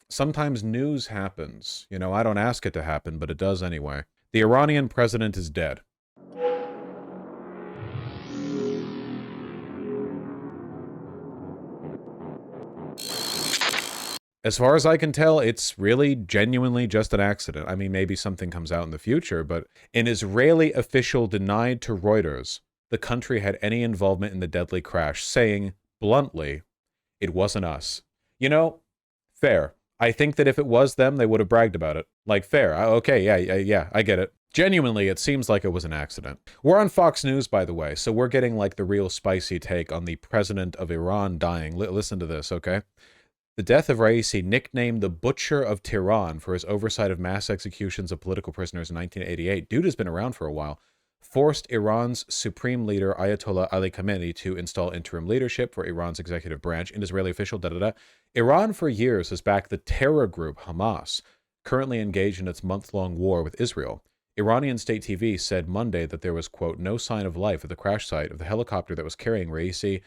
sometimes news happens. You know, I don't ask it to happen, but it does anyway. The Iranian president is dead. As far as I can tell, it's really genuinely just an accident. I mean, maybe something comes out in the future, but an Israeli official denied to Reuters the country had any involvement in the deadly crash, saying, bluntly, it wasn't us. You know, fair. I think that if it was them, they would have bragged about it. Like, fair. Okay, yeah, I get it. Genuinely, it seems like it was an accident. We're on Fox News, by the way, so we're getting like the real spicy take on the president of Iran dying. Listen to this, okay? The death of Raisi, nicknamed the Butcher of Tehran for his oversight of mass executions of political prisoners in 1988, dude has been around for a while, forced Iran's supreme leader Ayatollah Ali Khamenei to install interim leadership for Iran's executive branch. An Israeli official, Iran for years has backed the terror group Hamas, currently engaged in its month-long war with Israel. Iranian state TV said Monday that there was, quote, no sign of life at the crash site of the helicopter that was carrying Raisi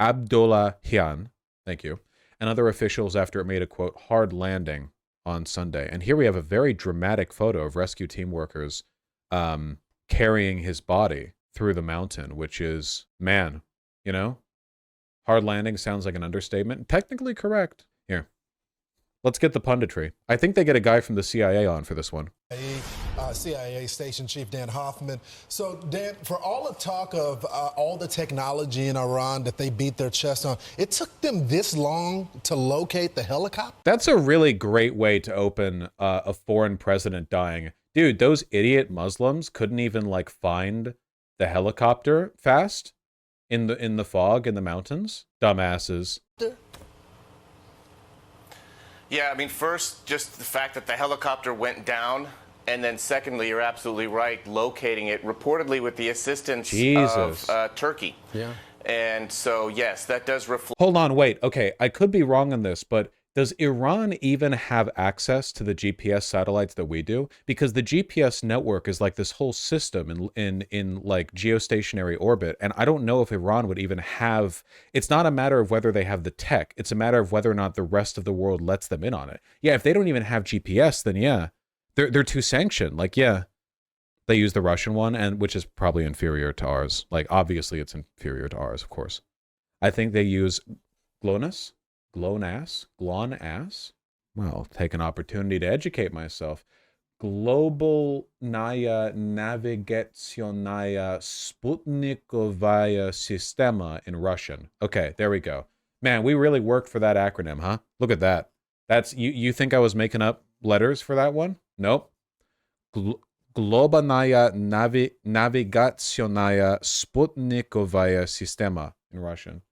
Abdullahian, thank you, and other officials after it made a, quote, hard landing on Sunday. And here we have a very dramatic photo of rescue team workers carrying his body through the mountain, which is, man, you know, hard landing sounds like an understatement. Technically correct. Here, let's get the punditry. I think they get a guy from the CIA on for this one. CIA Station Chief Dan Hoffman. So, Dan, for all the talk of all the technology in Iran that they beat their chest on, it took them this long to locate the helicopter? That's a really great way to open a foreign president dying. Dude, those idiot Muslims couldn't even, like, find the helicopter fast in the fog in the mountains. Dumbasses. Yeah, I mean, first, just the fact that the helicopter went down, and then secondly, you're absolutely right, locating it, reportedly with the assistance of Turkey. Yeah. And so, yes, that does reflect. Hold on, wait. Okay, I could be wrong on this, but does Iran even have access to the GPS satellites that we do? Because the GPS network is like this whole system in like geostationary orbit, and I don't know if Iran would even have. It's not a matter of whether they have the tech; it's a matter of whether or not the rest of the world lets them in on it. Yeah, if they don't even have GPS, then yeah, they're too sanctioned. Like, yeah, they use the Russian one, and which is probably inferior to ours. Like, obviously, it's inferior to ours, of course. I think they use GLONASS. GLONASS? Well, take an opportunity to educate myself. Global Naya Navigationaya Sputnikovaya Sistema in Russian. Okay, there we go. Man, we really worked for that acronym, huh? Look at that. That's you think I was making up letters for that one? Nope. Globanaya Navigationaya Sputnikovaya Sistema in Russian.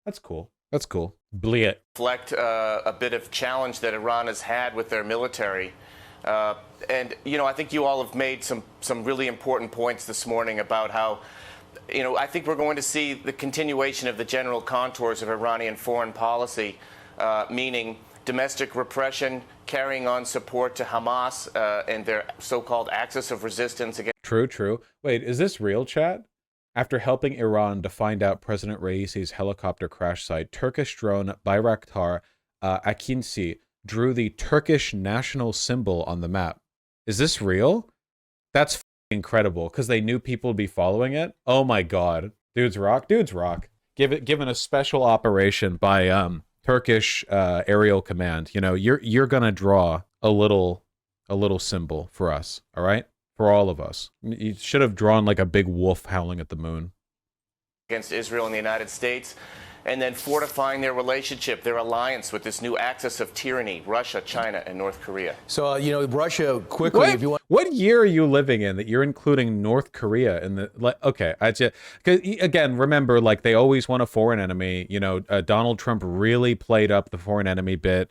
That's cool. That's cool. Bliet. Reflect a bit of challenge that Iran has had with their military. And, you know, I think you all have made some really important points this morning about how, you know, I think we're going to see the continuation of the general contours of Iranian foreign policy, meaning domestic repression, carrying on support to Hamas and their so-called axis of resistance against. True. Wait, is this real, chat? After helping Iran to find out President Raisi's helicopter crash site, Turkish drone Bayraktar Akinci drew the Turkish national symbol on the map. Is this real? That's incredible, because they knew people would be following it. Oh my god. Dudes rock. Given a special operation by Turkish aerial command. You know, you're gonna draw a little symbol for us, all right? For all of us. You should have drawn like a big wolf howling at the moon. Against Israel and the United States, and then fortifying their relationship, their alliance with this new axis of tyranny, Russia, China, and North Korea. So, you know, Russia, quickly, if you want. What year are you living in that you're including North Korea in the, like, okay, I just, cause again, remember, like, they always want a foreign enemy. You know, Donald Trump really played up the foreign enemy bit.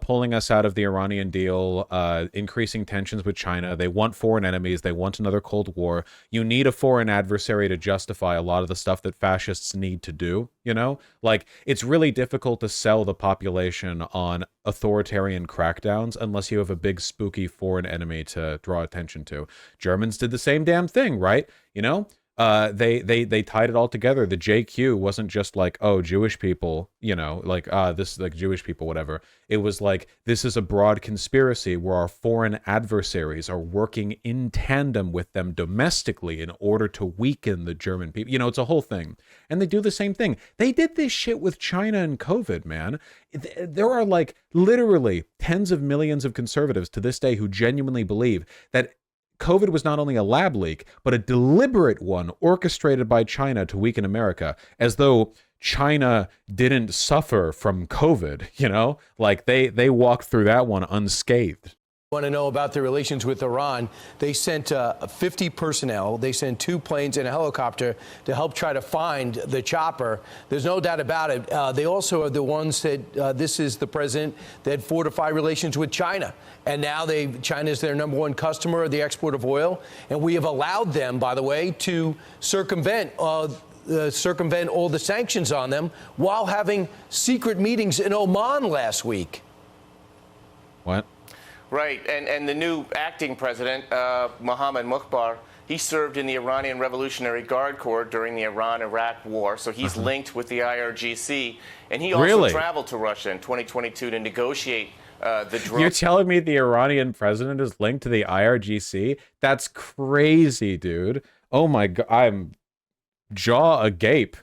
Pulling us out of the Iranian deal, increasing tensions with China. They want foreign enemies. They want another Cold War. You need a foreign adversary to justify a lot of the stuff that fascists need to do, you know? Like, it's really difficult to sell the population on authoritarian crackdowns unless you have a big spooky foreign enemy to draw attention to. Germans did the same damn thing, right? You know? They tied it all together. The JQ wasn't just like, oh, Jewish people, like this is like Jewish people, whatever. It was like, this is a broad conspiracy where our foreign adversaries are working in tandem with them domestically in order to weaken the German people. It's a whole thing. And they do the same thing. They did this shit with China and COVID, man. There are like literally tens of millions of conservatives to this day who genuinely believe that COVID was not only a lab leak, but a deliberate one orchestrated by China to weaken America, as though China didn't suffer from COVID, like they walked through that one unscathed. Want to know about their relations with Iran? They sent 50 personnel. They sent 2 planes and a helicopter to help try to find the chopper. There's no doubt about it. They also are the ones that this is the president that fortified relations with China. And now China is their #1 customer of the export of oil. And we have allowed them, by the way, to circumvent all the sanctions on them while having secret meetings in Oman last week. What? Right, and the new acting president, Mohammed Mukhbar, he served in the Iranian Revolutionary Guard Corps during the Iran-Iraq War, so he's linked with the IRGC, and he also traveled to Russia in 2022 to negotiate the drone. You're telling me the Iranian president is linked to the IRGC? That's crazy, dude. Oh my God, I'm jaw agape.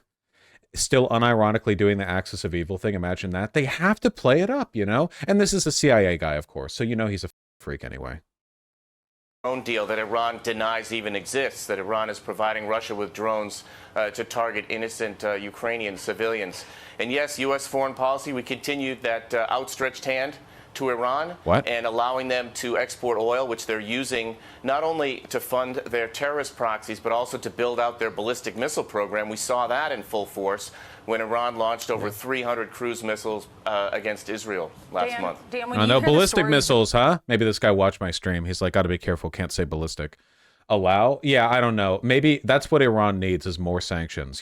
Still unironically doing the axis of evil thing. Imagine that. They have to play it up, And this is a CIA guy, of course, so he's a freak anyway. Drone deal that Iran denies even exists, that Iran is providing Russia with drones to target innocent Ukrainian civilians. And yes, U.S. foreign policy, we continued that outstretched hand to Iran and allowing them to export oil, which they're using not only to fund their terrorist proxies, but also to build out their ballistic missile program. We saw that in full force when Iran launched over 300 cruise missiles against Israel last month. Dan, I know ballistic missiles, huh? Maybe this guy watched my stream. He's like, got to be careful. Can't say ballistic. Allow? Yeah, I don't know. Maybe that's what Iran needs is more sanctions,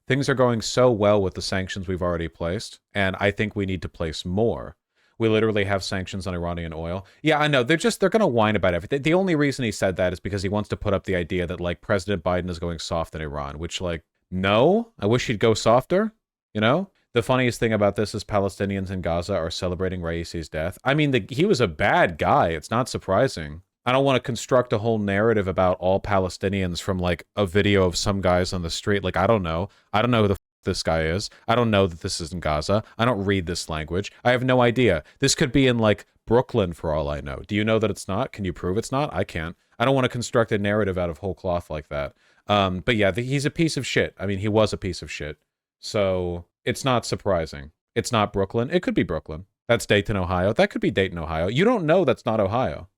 Things are going so well with the sanctions we've already placed, and I think we need to place more. We literally have sanctions on Iranian oil. Yeah, I know. They're going to whine about everything. The only reason he said that is because he wants to put up the idea that, like, President Biden is going soft in Iran, which, like, no, I wish he'd go softer, The funniest thing about this is Palestinians in Gaza are celebrating Raisi's death. I mean, he was a bad guy. It's not surprising. I don't want to construct a whole narrative about all Palestinians from, like, a video of some guys on the street. Like, I don't know. I don't know who the this guy is. I don't know that this is in Gaza. I don't read this language. I have no idea. This could be in like Brooklyn for all I know. Do you know that it's not? Can you prove it's not? I can't. I don't want to construct a narrative out of whole cloth like that. But yeah, he's a piece of shit. I mean, he was a piece of shit. So it's not surprising. It's not Brooklyn. It could be Brooklyn. That's Dayton, Ohio. That could be Dayton, Ohio. You don't know that's not Ohio.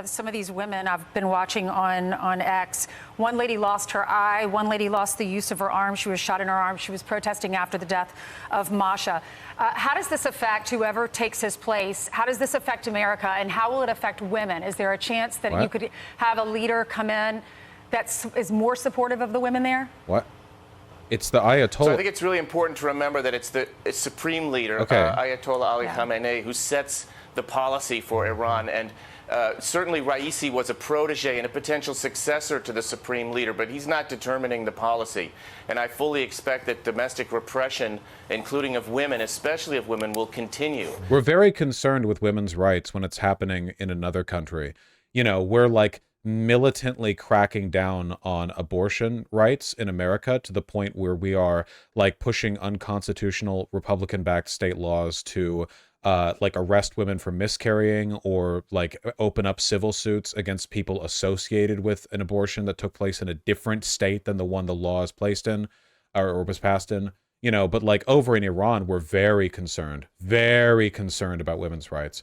Some of these women I've been watching on X. One lady lost her eye. One lady lost the use of her arm. She was shot in her arm. She was protesting after the death of Masha. How does this affect whoever takes his place? How does this affect America? And how will it affect women? Is there a chance that you could have a leader come in that is more supportive of the women there? What? It's the Ayatollah. So I think it's really important to remember that it's the supreme leader, Ayatollah Ali Khamenei, who sets the policy for Iran. And certainly Raisi was a protege and a potential successor to the supreme leader, but he's not determining the policy. And I fully expect that domestic repression, including of women, especially of women, will continue. We're very concerned with women's rights when it's happening in another country. We're like militantly cracking down on abortion rights in America to the point where we are like pushing unconstitutional Republican-backed state laws to like arrest women for miscarrying or like open up civil suits against people associated with an abortion that took place in a different state than the one the law is placed in or was passed in, but like over in Iran, we're very concerned about women's rights.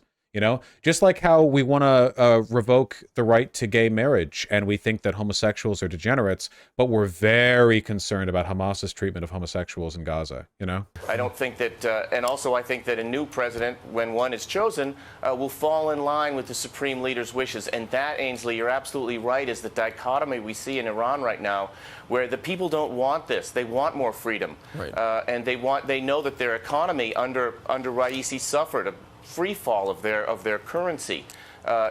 Just like how we want to revoke the right to gay marriage and we think that homosexuals are degenerates, but we're very concerned about Hamas's treatment of homosexuals in Gaza, I don't think that, and also I think that a new president, when one is chosen, will fall in line with the supreme leader's wishes. And that, Ainsley, you're absolutely right, is the dichotomy we see in Iran right now, where the people don't want this. They want more freedom. Right. And they know that their economy under Raisi suffered a free fall of their currency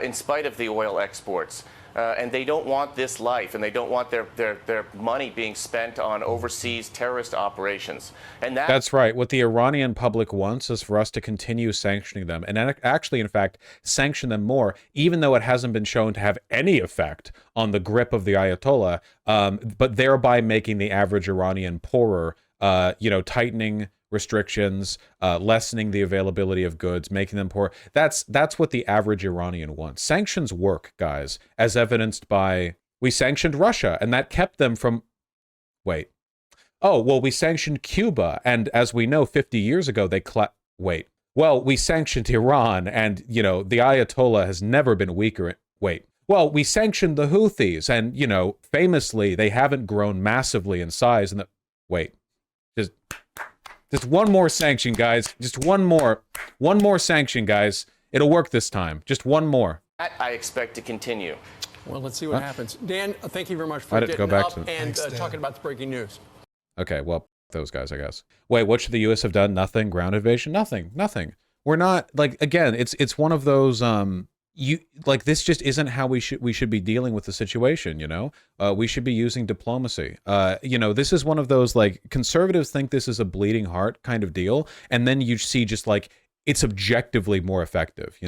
in spite of the oil exports. And they don't want this life, and they don't want their money being spent on overseas terrorist operations. And that's right. What the Iranian public wants is for us to continue sanctioning them, and actually, in fact, sanction them more, even though it hasn't been shown to have any effect on the grip of the Ayatollah, but thereby making the average Iranian poorer, tightening restrictions, lessening the availability of goods, making them poor. That's what the average Iranian wants. Sanctions work, guys, as evidenced by we sanctioned Russia, and that kept them from. Wait. Oh, well, we sanctioned Cuba, and as we know, 50 years ago, Wait. Well, we sanctioned Iran, and, the Ayatollah has never been weaker. Wait. Well, we sanctioned the Houthis, and, famously, they haven't grown massively in size. Wait. Just one more sanction, guys. Just one more. One more sanction, guys. It'll work this time. Just one more. That I expect to continue. Well, let's see what happens. Dan, thank you very much for Let it getting go back up to and talking about the breaking news. Okay, well, those guys, I guess. Wait, what should the U.S. have done? Nothing. Ground invasion? Nothing. We're not, again, it's one of those, this just isn't how we should be dealing with the situation, we should be using diplomacy. This is one of those, conservatives think this is a bleeding heart kind of deal, and then you see just it's objectively more effective.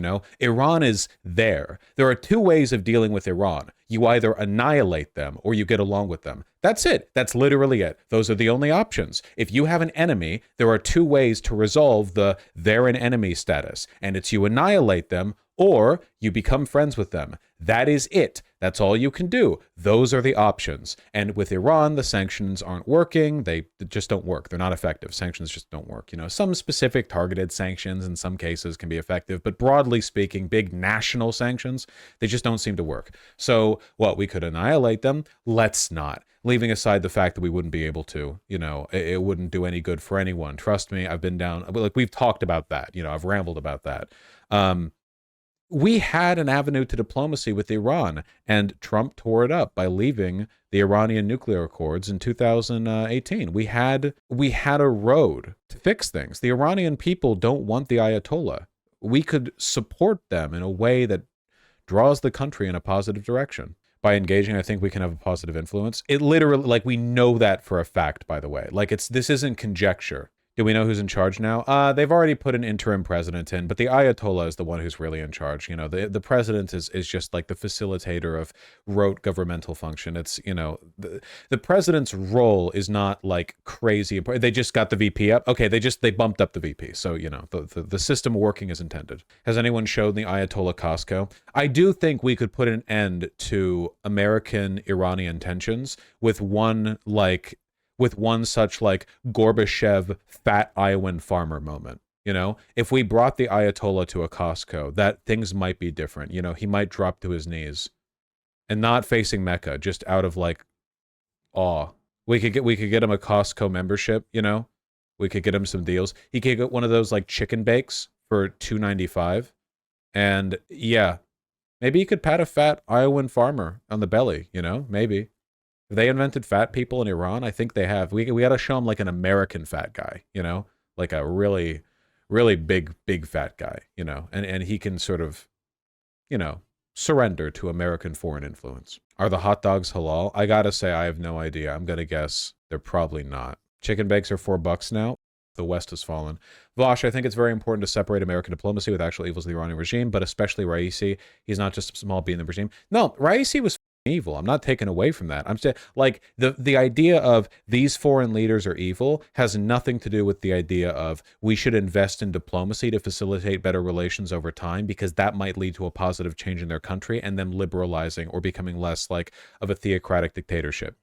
Iran is there. There are two ways of dealing with Iran. You either annihilate them or you get along with them. That's it. That's literally it. Those are the only options. If you have an enemy, there are two ways to resolve they're an enemy status, and it's you annihilate them or you become friends with them. That is it. That's all you can do. Those are the options. And with Iran, the sanctions aren't working. They just don't work. They're not effective. Sanctions just don't work. Some specific targeted sanctions in some cases can be effective, but broadly speaking, big national sanctions, they just don't seem to work. So what, we could annihilate them? Let's not. Leaving aside the fact that we wouldn't be able to, it wouldn't do any good for anyone. Trust me, I've been down, we've talked about that. I've rambled about that. We had an avenue to diplomacy with Iran, and Trump tore it up by leaving the Iranian nuclear accords in 2018. We had a road to fix things. The Iranian people don't want the Ayatollah. We could support them in a way that draws the country in a positive direction. By engaging, I think we can have a positive influence. It literally, we know that for a fact, by the way. This isn't conjecture. Do we know who's in charge now? They've already put an interim president in, but the Ayatollah is the one who's really in charge. The president is just like the facilitator of rote governmental function. It's, the president's role is not crazy. They just got the VP up. Okay, they bumped up the VP. So, the system working as intended. Has anyone showed the Ayatollah Costco? I do think we could put an end to American-Iranian tensions with one such Gorbachev fat Iowan farmer moment. If we brought the Ayatollah to a Costco, that things might be different. He might drop to his knees and not facing Mecca, just out of awe. We could get him a Costco membership. We could get him some deals. He could get one of those chicken bakes for $2.95, and yeah, maybe he could pat a fat Iowan farmer on the belly. Maybe. Have they invented fat people in Iran? I think they have. We got to show them an American fat guy, a really, really big fat guy, and he can sort of, surrender to American foreign influence. Are the hot dogs halal? I gotta say, I have no idea. I'm gonna guess they're probably not. Chicken bakes are $4 now. The West has fallen. Vaush, I think it's very important to separate American diplomacy with actual evils of the Iranian regime, but especially Raisi. He's not just a small bee in the regime. No, Raisi was evil. I'm not taking away from that. I'm saying the idea of these foreign leaders are evil has nothing to do with the idea of we should invest in diplomacy to facilitate better relations over time, because that might lead to a positive change in their country and them liberalizing or becoming less of a theocratic dictatorship.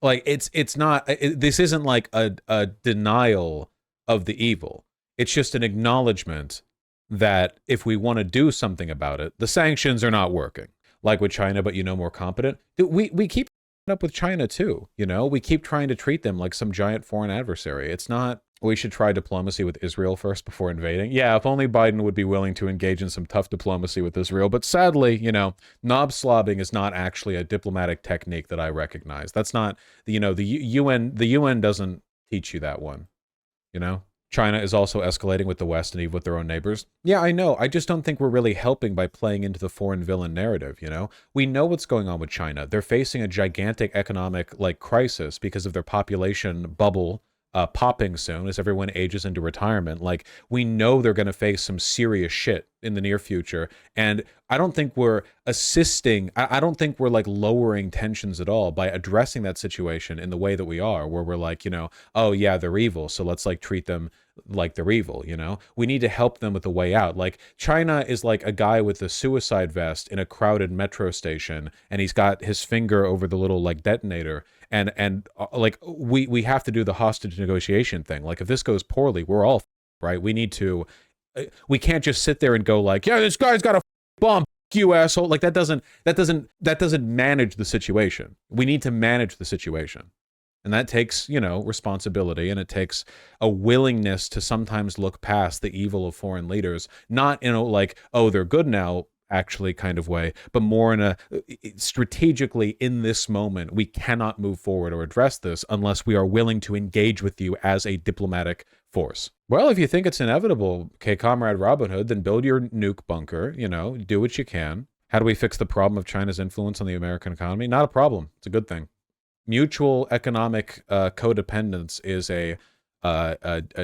It's not. This isn't a denial of the evil. It's just an acknowledgement that if we want to do something about it, the sanctions are not working. Like with China, but more competent. We keep up with China too. We keep trying to treat them like some giant foreign adversary. It's not. We should try diplomacy with Israel first before invading. Yeah, if only Biden would be willing to engage in some tough diplomacy with Israel. But sadly, knob slobbing is not actually a diplomatic technique that I recognize. That's not the UN. The UN doesn't teach you that one. China is also escalating with the West and even with their own neighbors. Yeah, I know. I just don't think we're really helping by playing into the foreign villain narrative, you know? We know what's going on with China. They're facing a gigantic economic crisis because of their population bubble popping soon as everyone ages into retirement. Like, we know they're going to face some serious shit in the near future. And I don't think we're assisting. I don't think we're lowering tensions at all by addressing that situation in the way that we are, where we're like, oh yeah, they're evil, so let's treat them like they're evil. We need to help them with a way out. Like, China is like a guy with a suicide vest in a crowded metro station, and he's got his finger over the little detonator. And we have to do the hostage negotiation thing. Like, if this goes poorly, we're all right. We need to. We can't just sit there and go yeah, this guy's got a bomb, you asshole. That doesn't manage the situation. We need to manage the situation, and that takes responsibility, and it takes a willingness to sometimes look past the evil of foreign leaders, not in a oh, they're good now actually kind of way, but more in a strategically, in this moment, we cannot move forward or address this unless we are willing to engage with you as a diplomatic force. Well, if you think it's inevitable, okay, Comrade Robin Hood, then build your nuke bunker, do what you can. How do we fix the problem of China's influence on the American economy? Not a problem. It's a good thing. Mutual economic codependence is a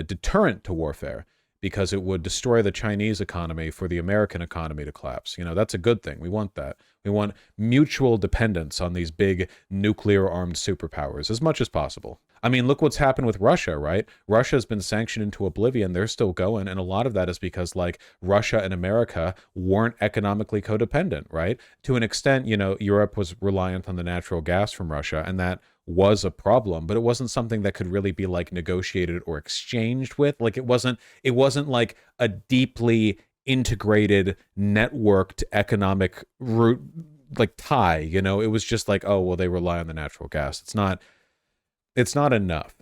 deterrent to warfare, because it would destroy the Chinese economy for the American economy to collapse. That's a good thing. We want that. We want mutual dependence on these big nuclear-armed superpowers as much as possible. I mean, look what's happened with Russia, right? Russia's been sanctioned into oblivion. They're still going, and a lot of that is because, Russia and America weren't economically codependent, right? To an extent, Europe was reliant on the natural gas from Russia, and that was a problem, but it wasn't something that could really be negotiated or exchanged with. It wasn't like a deeply integrated, networked economic route, tie, it was just oh, well, they rely on the natural gas. It's not enough.